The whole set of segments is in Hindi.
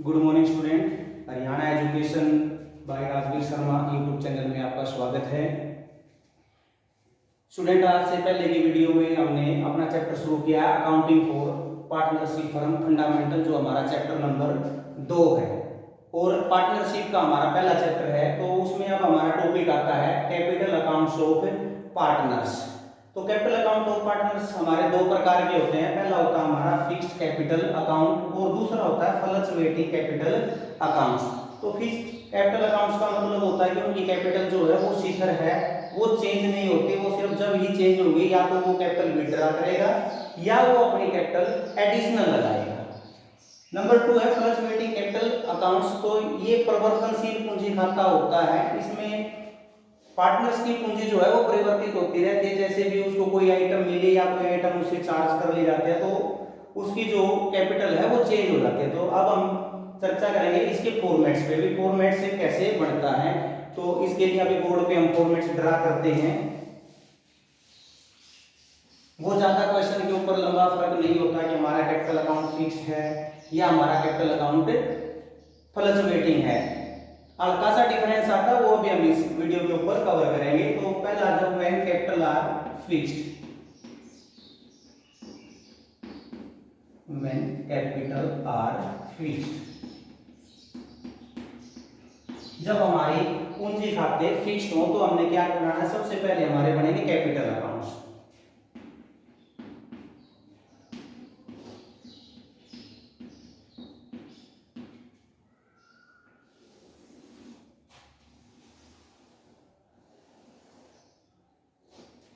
Good morning student. Haryana education by Rajveer Sharma YouTube channel में आपका स्वागत है। स्टूडेंट, आज से पहले की वीडियो में हमने अपना चैप्टर शुरू किया accounting for partnership firm fundamental, जो हमारा चैप्टर नंबर 2 है और पार्टनरशिप का हमारा पहला चैप्टर है। तो उसमें अब हमारा टॉपिक आता है कैपिटल अकाउंट्स ऑफ पार्टनर्स। तो कैपिटल अकाउंट ऑफ पार्टनर्स हमारे दो प्रकार के होते हैं। पहला होता है हमारा फिक्स्ड कैपिटल अकाउंट और दूसरा होता है फ्लक्चुएटिंग कैपिटल अकाउंट्स। तो फिक्स्ड कैपिटल अकाउंट्स का मतलब होता है कि उनकी कैपिटल जो है वो शिखर है, वो चेंज नहीं होती, वो सिर्फ जब ही चेंज होगी या तो वो कैपिटल विड्रॉ करेगा या वो अपनी कैपिटल एडिशनल लगाएगा। नंबर 2 है फ्लक्चुएटिंग कैपिटल अकाउंट्स। तो ये परिवर्तनशील पूंजी खाता होता है। इसमें पार्टनर्स की पूंजी जो है वो परिवर्तित होती रहती है। जैसे भी उसको कोई आइटम मिले या कोई आइटम उससे चार्ज कर ले जाते हैं तो उसकी जो कैपिटल है वो चेंज हो जाती है। तो अब हम चर्चा करेंगे इसके फॉर्मेट्स पे भी, फॉर्मेट से कैसे बनता है। तो इसके लिए अभी बोर्ड पे हम फॉर्मेट्स ड्रा करते हैं। वो ज्यादा क्वेश्चन के ऊपर लंबा फर्क नहीं होता कि हमारा कैपिटल अकाउंट फिक्स्ड है या हमारा कैपिटल अकाउंट फ्लक्चुएटिंग है। हल्का सा डिफरेंस आता है, वो भी हम इस वीडियो के ऊपर कवर करेंगे। तो पहला, जब when capital R fixed, when capital R fixed, जब हमारी पूंजी खाते फिक्स्ड हो तो हमने क्या करना है, सबसे पहले हमारे बनेंगे कैपिटल अकाउंट्स।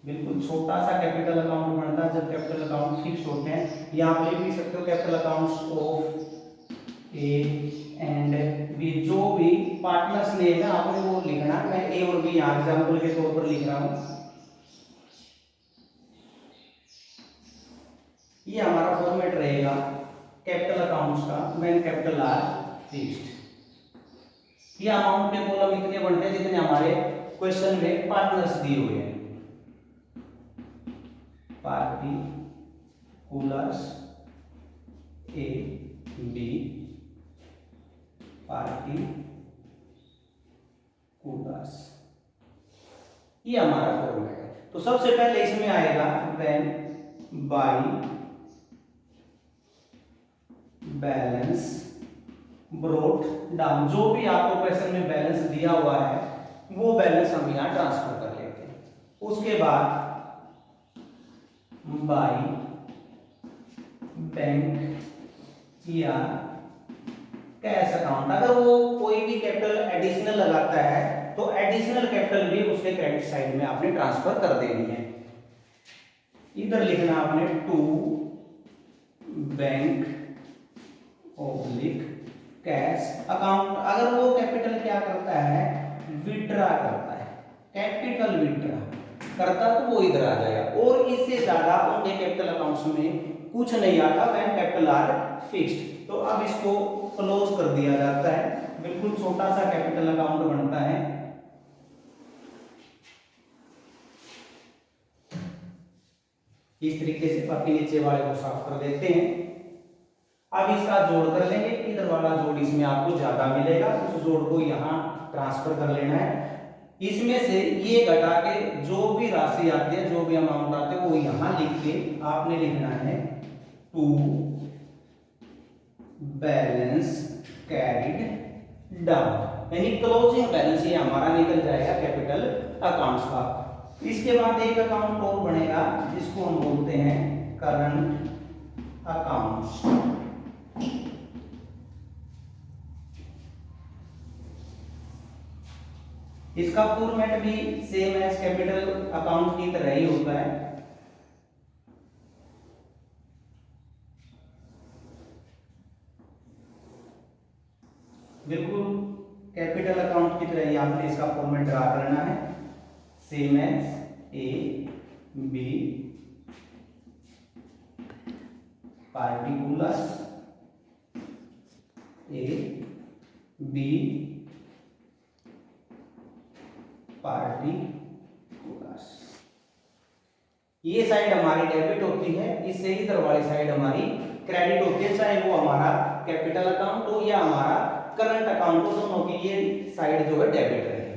बिल्कुल छोटा सा कैपिटल अकाउंट बनता है जब कैपिटल अकाउंट फिक्स होते हैं। या आप लिख भी सकते हो capital accounts of A and B. जो भी पार्टनर्स नेम है आपने वो लिखना। मैं ए और बी यहाँ एग्जाम्पल के तौर पर लिख रहा हूँ। ये हमारा फॉर्मेट रहेगा कैपिटल अकाउंट्स का व्हेन कैपिटल आर फिक्स्ड। ये अमाउंट के कॉलम इतने बनते हैं जितने हमारे क्वेश्चन में पार्टनर्स दिए हुए हैं। पार्टिकुलर्स ए बी, पार्टिकुलर्स, ये हमारा फॉर्मेट है। तो सबसे पहले इसमें आएगा when by balance brought down. जो भी आपको क्वेश्चन में बैलेंस दिया हुआ है वो बैलेंस हम यहाँ ट्रांसफर कर लेते हैं। उसके बाद बाय बैंक या कैश अकाउंट। अगर वो कोई भी कैपिटल एडिशनल लगाता है तो एडिशनल कैपिटल भी उसके क्रेडिट साइड में आपने ट्रांसफर कर देनी है। इधर लिखना आपने to bank oblique cash account. अगर वो कैपिटल क्या करता है, विड्रॉ करता है, कैपिटल विड्रॉ करता तो वो इधर आ जाएगा। और इससे ज्यादा उनके कैपिटल अकाउंट्स में कुछ नहीं आता व्हेन कैपिटल आर फिक्स्ड। तो अब इसको क्लोज कर दिया जाता है। बिल्कुल छोटा सा कैपिटल अकाउंट बनता है। इस तरीके से बाकी नीचे वाले को साफ कर देते हैं। अब इसका जोड़ कर लेंगे। इधर वाला जोड़ इसमें आपको ज्यादा मिलेगा, उस जोड़ को यहाँ ट्रांसफर कर लेना है। इसमें से ये घटा के जो भी राशि आती है, जो भी अमाउंट आते हैं वो यहाँ लिख के आपने लिखना है टू बैलेंस कैरिड डाउन, यानी क्लोजिंग बैलेंस ये हमारा निकल जाएगा कैपिटल अकाउंट्स का। इसके बाद एक अकाउंट और बनेगा जिसको हम बोलते हैं करंट अकाउंट्स। इसका फॉर्मेट भी सेम एज कैपिटल अकाउंट की तरह ही होता है। बिल्कुल कैपिटल अकाउंट की तरह ही आपने इसका फॉर्मेट ड्रा करना है। Same as A B, particulars A B, particulars. ये साइड हमारी डेबिट होती है, इससे इधर वाली साइड हमारी क्रेडिट होती है, चाहे वो हमारा कैपिटल अकाउंट हो या हमारा करंट अकाउंट हो, दोनों की ये साइड जो है डेबिट रहेगी।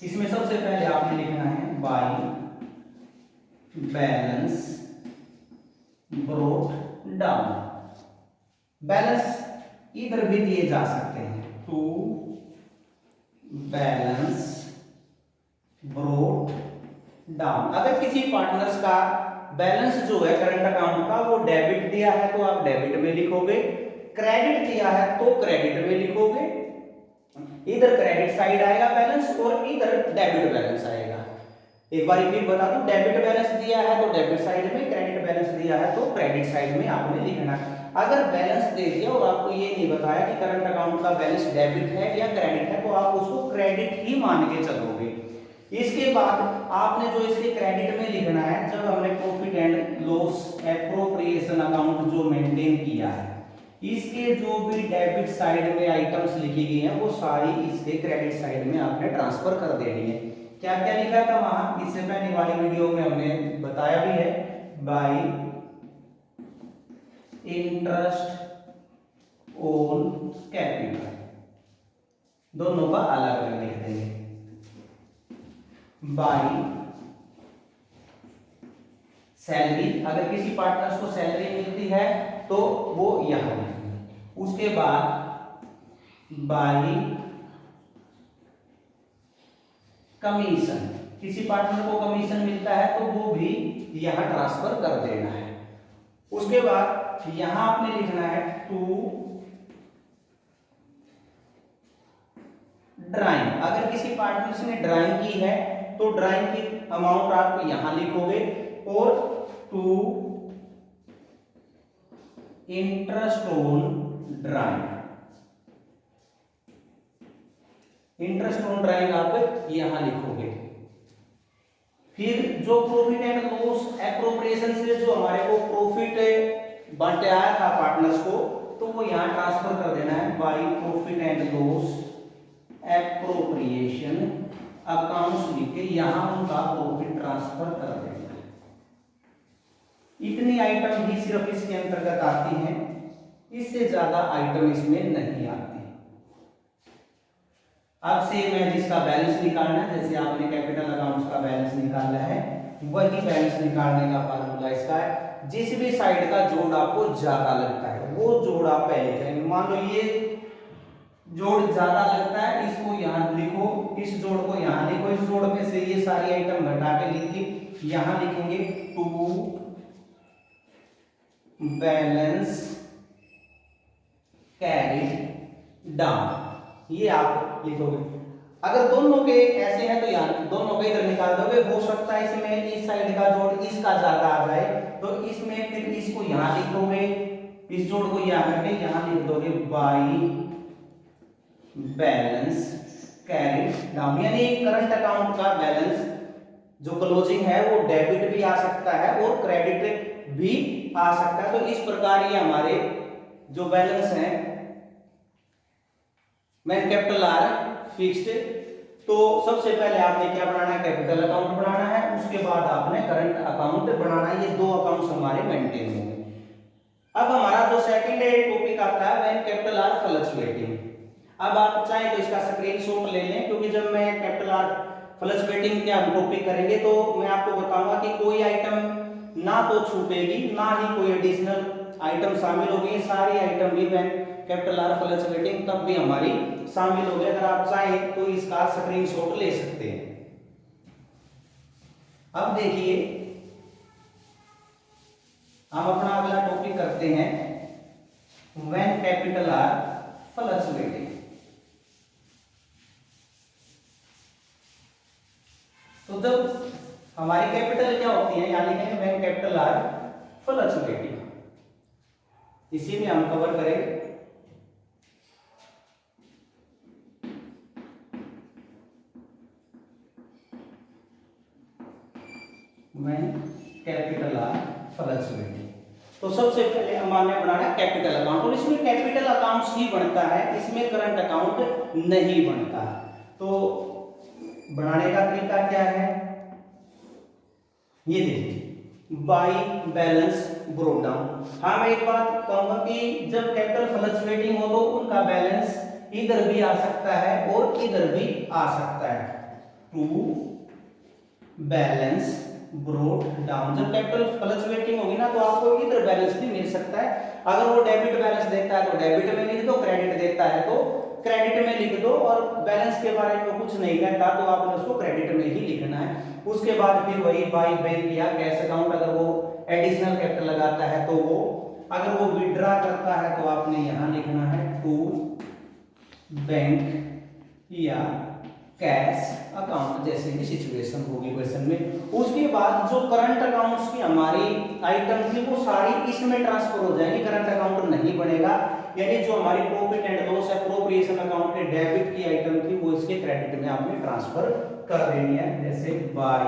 इसमें सबसे पहले आपने लिखना है by balance brought down. Balance इधर भी दिए जा सकते हैं, टू बैलेंस ब्रोट डाउन। अगर किसी पार्टनर्स का बैलेंस जो है करंट अकाउंट का वो डेबिट दिया है तो आप डेबिट में लिखोगे, क्रेडिट दिया है तो क्रेडिट में लिखोगे। इधर क्रेडिट साइड आएगा बैलेंस और इधर डेबिट बैलेंस आएगा। एक बार फिर बता दूं, डेबिट बैलेंस दिया है तो डेबिट साइड में, क्रेडिट बैलेंस दिया है तो क्रेडिट साइड में आपने लिखना है। अगर बैलेंस दे दिया और आपको ये नहीं बताया कि करंट अकाउंट का बैलेंस डेबिट है या क्रेडिट है, तो आप उसको क्रेडिट ही मान के चलोगे। इसके बाद आपने जो इसके क्रेडिट में लिखना है, जब हमने profit and loss appropriation account जो मेंटेन किया है, इसके जो भी डेबिट साइड में आइटम्स लिखी गई हैं वो सारी इसके क्रेडिट साइड में आपने ट्रांसफर कर देनी है। क्या क्या लिखा था वहां, इससे पहले वाली वीडियो में हमने बताया भी है, बाय इंटरेस्ट ऑन कैपिटल, दोनों का अलग अलग लिख देंगे। बाय सैलरी, अगर किसी पार्टनर्स को सैलरी मिलती है तो वो यहां लिखेंगे। उसके बाद बाय कमीशन, किसी पार्टनर को कमीशन मिलता है तो वो भी यहां ट्रांसफर कर देना है। उसके बाद यहां आपने लिखना है टू ड्राइंग, अगर किसी पार्टनर्स ने ड्राइंग की है तो ड्राइंग की अमाउंट आप यहां लिखोगे, और to interest on drawing, interest on drawing आप यहां लिखोगे। फिर जो प्रॉफिट एंड लॉस एप्रोप्रिएशन से जो हमारे को प्रॉफिट बांटा था पार्टनर्स को, तो वो यहां ट्रांसफर कर देना है bye profit and loss appropriation accounts लिख के यहां उनका प्रॉफिट ट्रांसफर कर देना है। इतनी आइटम ही सिर्फ इसके अंतर्गत आती हैं, इससे ज्यादा आइटम इसमें नहीं आती। अब से मैं जिसका बैलेंस निकालना है, जैसे आपने कैपिटल अकाउंट्स का बैलेंस निकाला है, वही बैलेंस निकालने का फार्मूला इसका है। जिस भी साइड का जोड़ आपको ज्यादा लगता है वो जोड़ आप पहले करेंगे। मान लो ये जोड़ ज्यादा लगता है, इसको यहां लिखो, इस जोड़ को यहां लिखो, इस जोड़ में से ये सारी आइटम घटा के लिख के यहां लिखेंगे टू बैलेंस कैरिड डाउन, ये आप लिखोगे। अगर दोनों के ऐसे हैं तो यहाँ दोनों के इधर निकाल दोगे। हो सकता है इसमें इस साइड का जोड़ इसका ज्यादा आ जाए, तो इसमें फिर इसको यहाँ लिखोगे, इस जोड़ को यहाँ करके यहाँ लिख दोगे बाय बैलेंस कैरिड डाउन, यानी करंट अकाउंट का बैलेंस जो क्लोजिंग है वो डेबिट भी आ सकता है और क्रेडिट भी आ सकता है। तो इस प्रकार ये हमारे जो बैलेंस है मैन कैपिटल आर फिक्स्ड, तो सबसे पहले आपने क्या बनाना है, कैपिटल अकाउंट बनाना है, उसके बाद आपने करंट अकाउंट बनाना है। ये दो अकाउंट्स हमारे मेंटेन होंगे। अब हमारा जो सेकंड टॉपिक आता है व्हेन कैपिटल आर फ्लक्चुएटिंग। अब आप चाहे तो इसका स्क्रीनशॉट ले लें, क्योंकि जब मैं कैपिटल आर फ्लक्चुएटिंग के हम टॉपिक करेंगे तो मैं आपको बताऊंगा कि कोई आइटम ना तो छूटेगी ना ही कोई एडिशनल आइटम शामिल होगी। सारी आइटम भी व्हेन कैपिटल आर फ्लक्चुएटिंग तब भी हमारी शामिल हो गए। अगर आप चाहें तो इसका स्क्रीनशॉट ले सकते हैं। अब देखिए हम अपना अगला टॉपिक करते हैं व्हेन कैपिटल आर फ्लक्चुएटिंग। तो जब हमारी कैपिटल क्या होती है, यानी कि व्हेन कैपिटल आर फ्लक्चुएटिंग, इसी में हम कवर करेंगे। व्हेन कैपिटल आर फ्लक्चुएटिंग, तो सबसे पहले हमारे बनाना है कैपिटल अकाउंट, और इसमें कैपिटल अकाउंट्स ही बनता है, इसमें करंट अकाउंट नहीं बनता। तो बनाने का तरीका क्या है, ये देखिए बाय बैलेंस ब्रोट डाउन। हाँ, मैं एक बात कहूंगा कि जब कैपिटल फ्लक्चुएटिंग हो तो उनका बैलेंस इधर भी आ सकता है और इधर भी आ सकता है। टू बैलेंस ब्रोट डाउन, जब कैपिटल फ्लक्चुएटिंग होगी ना तो आपको इधर बैलेंस भी मिल सकता है। अगर वो डेबिट बैलेंस देता है तो डेबिट में लिख दो, क्रेडिट देता है तो क्रेडिट में लिख दो, और बैलेंस के बारे में कुछ नहीं कहता तो आपने उसको क्रेडिट में ही लिखना है। उसके बाद फिर वही बाय बैंक या कैश अकाउंट, अगर वो एडिशनल कैपिटल लगाता है तो वो, अगर वो विड्रॉ करता है तो आपने यहां लिखना है टू बैंक या कैश अकाउंट, जैसे भी सिचुएशन होगी क्वेश्चन में। उसके बाद जो करंट अकाउंट्स की हमारी आइटम थी वो सारी इसमें ट्रांसफर हो जाएगी, करंट अकाउंट नहीं बनेगा। यानी जो हमारी profit and loss appropriation account के डेबिट की आइटम थी वो इसके क्रेडिट में आपने ट्रांसफर कर देनी है। जैसे by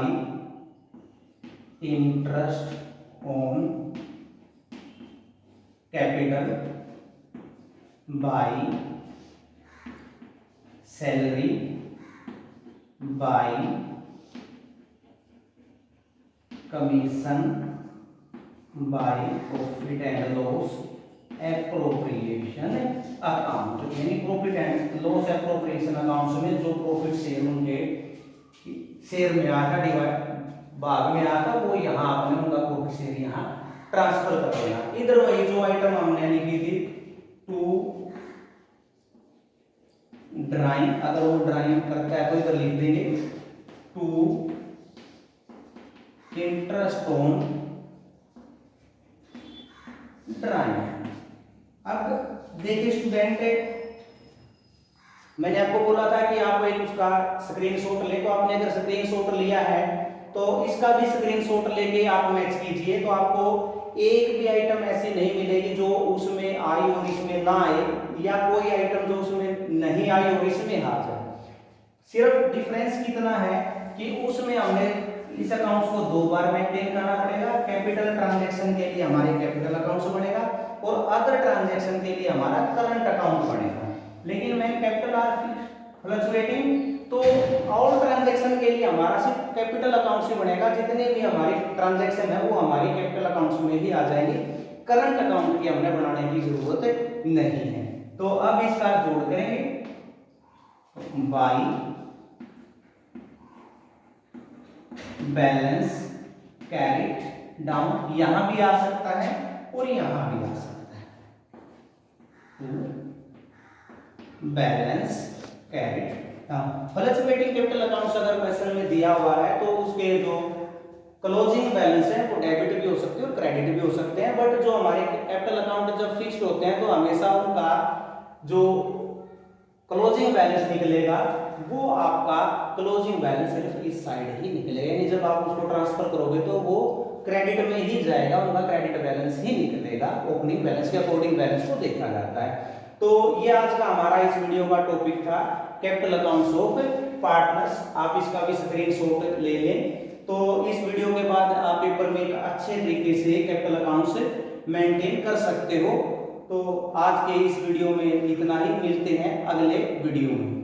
interest on capital, by salary, by commission, by profit and loss appropriation account. यानी profit and loss appropriation accounts में जो प्रॉफिट शेयर उनके शेयर में आया था, डिवाइड भाग में आया था, वो यहाँ आपने उनका प्रॉफिट शेयर यहाँ ट्रांसफर कर देना। इधर वही जो आइटम हमने लिखी थी टू ड्राइंग, अगर वो ड्राइंग करता है तो इधर लिख देंगे टू इंटरेस्ट ऑन ड्राइंग। अब देखिए स्टूडेंट, मैंने आपको बोला था कि आप एक उसका स्क्रीनशॉट ले, तो आपने अगर स्क्रीनशॉट लिया है तो इसका भी स्क्रीनशॉट लेके आप मैच कीजिए, तो आपको एक भी आइटम ऐसी नहीं मिलेगी जो उसमें आई और इसमें ना आए, या कोई आइटम जो उसमें नहीं आई और इसमें आ जाए। सिर्फ डिफरेंस कितना है कि उसमें हमने इस अकाउंट्स को दो बार मेंटेन करना पड़ेगा। कैपिटल ट्रांजैक्शन के लिए हमारे कैपिटल अकाउंट्स बनेगा और अदर ट्रांजैक्शन के लिए हमारा करंट अकाउंट बनेगा। लेकिन मैं कैपिटल आर फ्लक्चुएटिंग, तो ऑल ट्रांजैक्शन के लिए हमारा सिर्फ कैपिटल अकाउंट से बनेगा। जितने भी हमारे ट्रांजैक्शन है वो हमारी कैपिटल अकाउंट्स में ही आ जाएंगे, करंट अकाउंट की हमने बनाने की जरूरत नहीं है। तो अब इसका जोड़ करेंगे, बाय बैलेंस कैरिड डाउन, यहां भी आ सकता है और यहां भी आ सकता है, balance carried down. Fluctuating capital accounts अगर क्वेश्चन में दिया हुआ है तो उसके जो क्लोजिंग बैलेंस है वो डेबिट भी हो सकते हैं और क्रेडिट भी हो सकते हैं। बट जो हमारे कैपिटल अकाउंट जब फिक्स्ड होते हैं तो हमेशा उनका जो क्लोजिंग बैलेंस निकलेगा वो आपका क्लोजिंग बैलेंस सिर्फ इस साइड ही निकलेगा। यानी जब आप उसको ट्रांसफर करोगे तो वो क्रेडिट में ही जाएगा, उनका क्रेडिट बैलेंस ही निकलेगा। ओपनिंग बैलेंस के अकॉर्डिंग बैलेंस को देखा जाता है। तो ये आज का हमारा इस वीडियो का टॉपिक था, कैपिटल अकाउंट्स ऑफ पार्टनर्स। आप इसका भी स्क्रीनशॉट ले लें, तो इस वीडियो के बाद आप पेपर में एक अच्छे तरीके से कैपिटल अकाउंट्स मेंटेन कर सकते हो। तो आज के इस वीडियो में इतना ही, मिलते हैं अगले वीडियो में।